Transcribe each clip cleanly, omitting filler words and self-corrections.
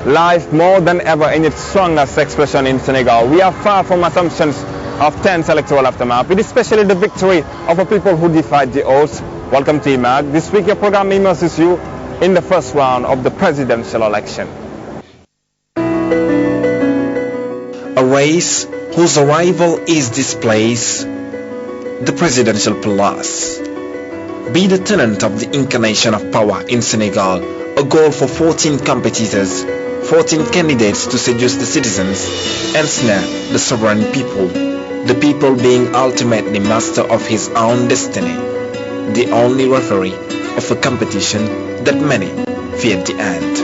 life more than ever in its strongest expression in Senegal. We are far from assumptions of tense electoral aftermath. It is especially the victory of a people who defied the odds. Welcome to emag. This week your program immerses you in the first round of the presidential election. A race whose arrival is displaced, the presidential palace. Be the tenant of the incarnation of power in Senegal, a goal for 14 competitors, 14 candidates to seduce the citizens, ensnare the sovereign people, the people being ultimately master of his own destiny, the only referee of a competition that many feared the end.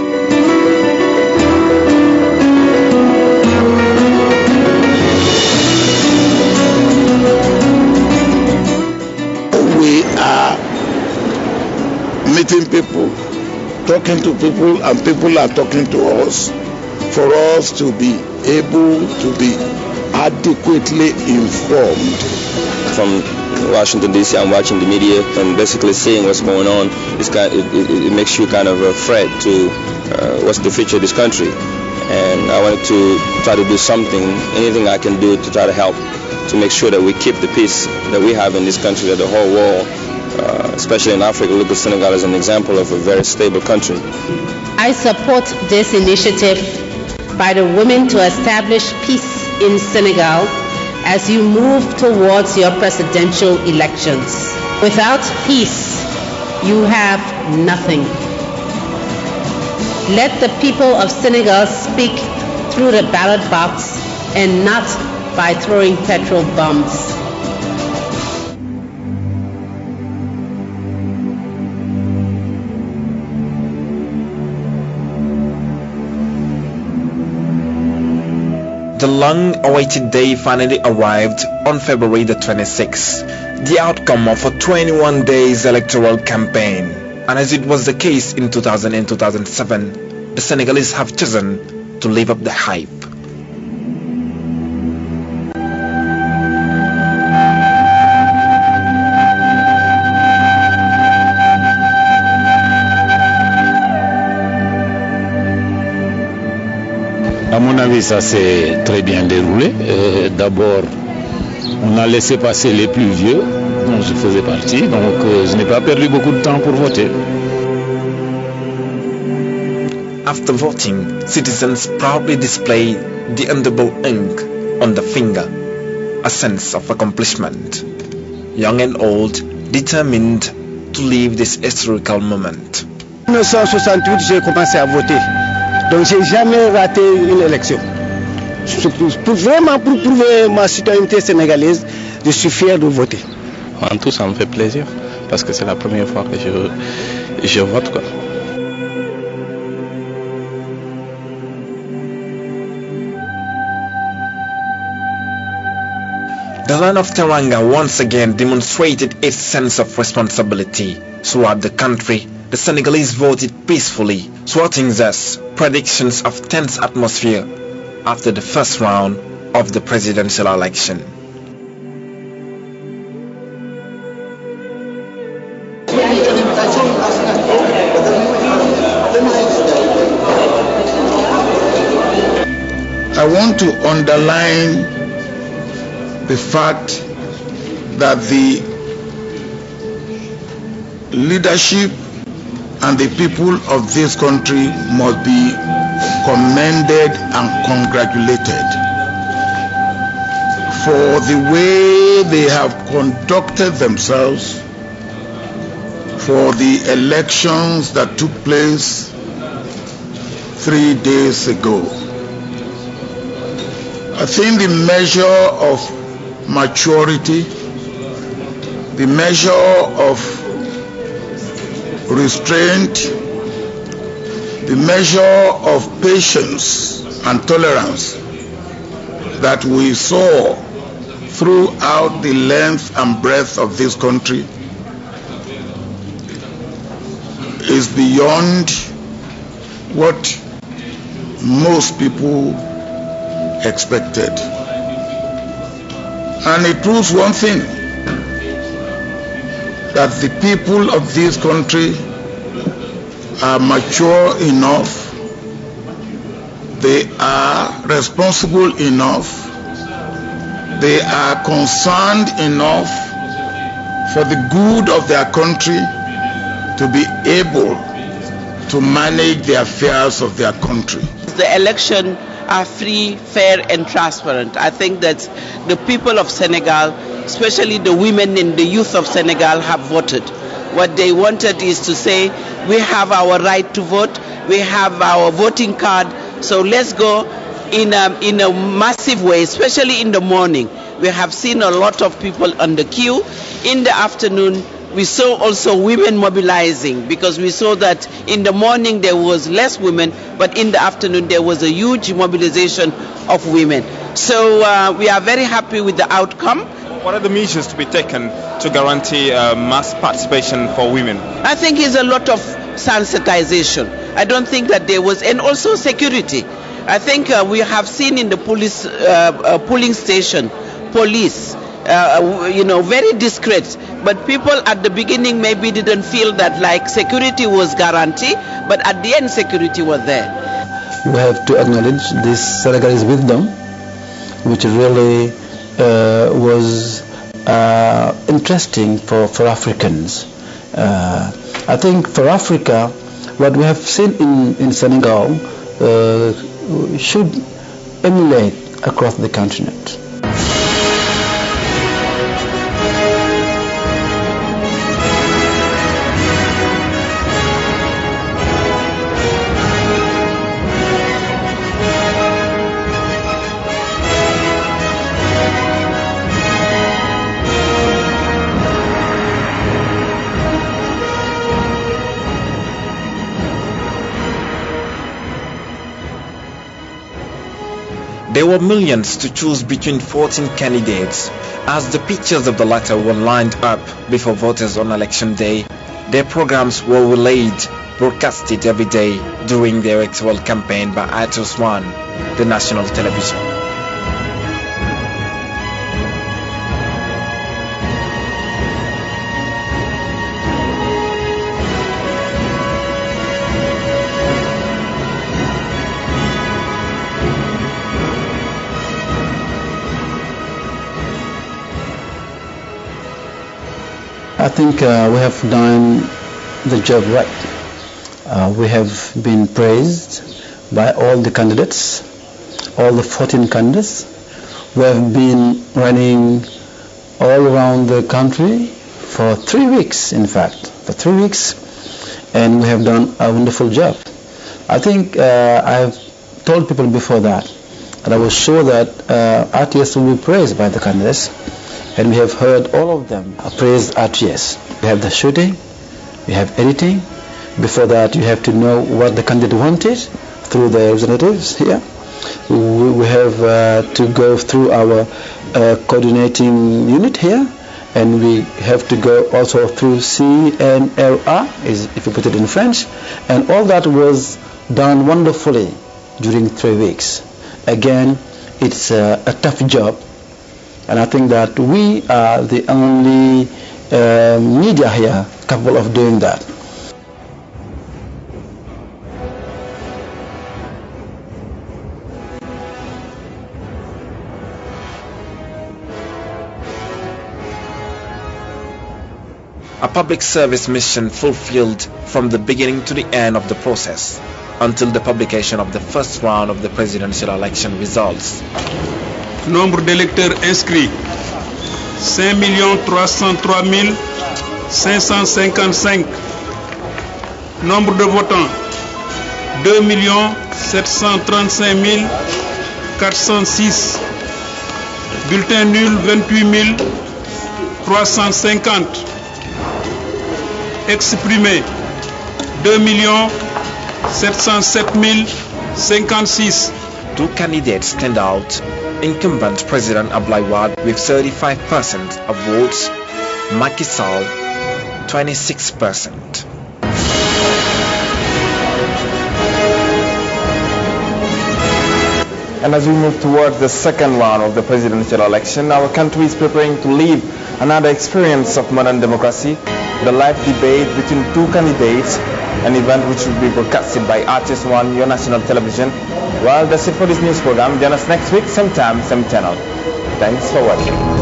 We are meeting people, talking to people, and people are talking to us for us to be able to be adequately informed. From Washington DC, I'm watching the media and basically seeing what's going on. It makes you kind of afraid to what's the future of this country. And I wanted to try to do something, anything I can do to try to help to make sure that we keep the peace that we have in this country, that the whole world, especially in Africa, look at Senegal as an example of a very stable country. I support this initiative by the women to establish peace in Senegal as you move towards your presidential elections. Without peace, you have nothing. Let the people of Senegal speak through the ballot box and not by throwing petrol bombs. The long-awaited day finally arrived on February the 26th, the outcome of a 21 days electoral campaign. And as it was the case in 2000 and 2007, the Senegalese have chosen to live up the hype. À mon avis, ça s'est très bien déroulé. D'abord, on a laissé passer les plus vieux, dont je faisais partie, donc je n'ai pas perdu beaucoup de temps pour voter. After voting, citizens proudly displayed the indelible ink on the finger, a sense of accomplishment. Young and old, determined to live this historical moment. En 1968, j'ai commencé à voter. Donc j'ai jamais raté une élection. Vraiment pour prouver ma citoyenneté sénégalaise, je suis fier de voter. En tout, ça me fait plaisir parce que c'est la première fois que je vote, quoi. The land of Teranga once again demonstrated its sense of responsibility. Throughout the country, the Senegalese voted peacefully, thwarting thus predictions of tense atmosphere after the first round of the presidential election. I want to underline the fact that the leadership and the people of this country must be commended and congratulated for the way they have conducted themselves for the elections that took place 3 days ago. I think the measure of maturity, the measure of restraint, the measure of patience and tolerance that we saw throughout the length and breadth of this country is beyond what most people expected. And it proves one thing, that the people of this country are mature enough they are responsible enough, they are concerned enough for the good of their country to be able to manage the affairs of their country. The election are free, fair and transparent. I think that the people of Senegal, especially the women and the youth of Senegal, have voted. What they wanted is to say, we have our right to vote, we have our voting card, so let's go in a massive way, especially in the morning. We have seen a lot of people on the queue. In the afternoon, we saw also women mobilizing, because we saw that in the morning there was less women, but in the afternoon there was a huge mobilization of women. So we are very happy with the outcome. What are the measures to be taken to guarantee mass participation for women? I think it's a lot of sensitization. I don't think that there was, and also security. I think we have seen in the police polling station, police, very discreet. But people at the beginning maybe didn't feel that like security was guaranteed, but at the end security was there. We have to acknowledge this Senegalese wisdom, which really was interesting for Africans. I think for Africa, what we have seen in Senegal should emulate across the continent. There were millions to choose between 14 candidates. As the pictures of the latter were lined up before voters on election day, their programs were relayed, broadcasted every day during the electoral campaign by Atos One, the national television. I think we have done the job right. We have been praised by all the candidates, all the 14 candidates. We have been running all around the country for 3 weeks, in fact, for 3 weeks, and we have done a wonderful job. I think I have told people before that I was sure that RTS will be praised by the candidates. And we have heard all of them praise RTS. We have the shooting, we have editing. Before that, you have to know what the candidate wanted through the representatives here. We have to go through our coordinating unit here, and we have to go also through CNLA, if you put it in French, and all that was done wonderfully during 3 weeks. Again, it's a tough job. And I think that we are the only media here capable of doing that. A public service mission fulfilled from the beginning to the end of the process, until the publication of the first round of the presidential election results. Nombre d'électeurs inscrits 5 303 555. Nombre de votants 2 735 406. Bulletins nuls 28 350. Exprimés 2 707 056. Two candidates stand out. Incumbent President Abdoulaye Wade with 35% of votes, Macky Sall 26%. And as we move towards the second round of the presidential election, our country is preparing to live another experience of modern democracy, the live debate between two candidates, an event which will be broadcasted by RTS One, your national television, Well, that's it for this news program. Join us next week, same time, same channel. Thanks for watching.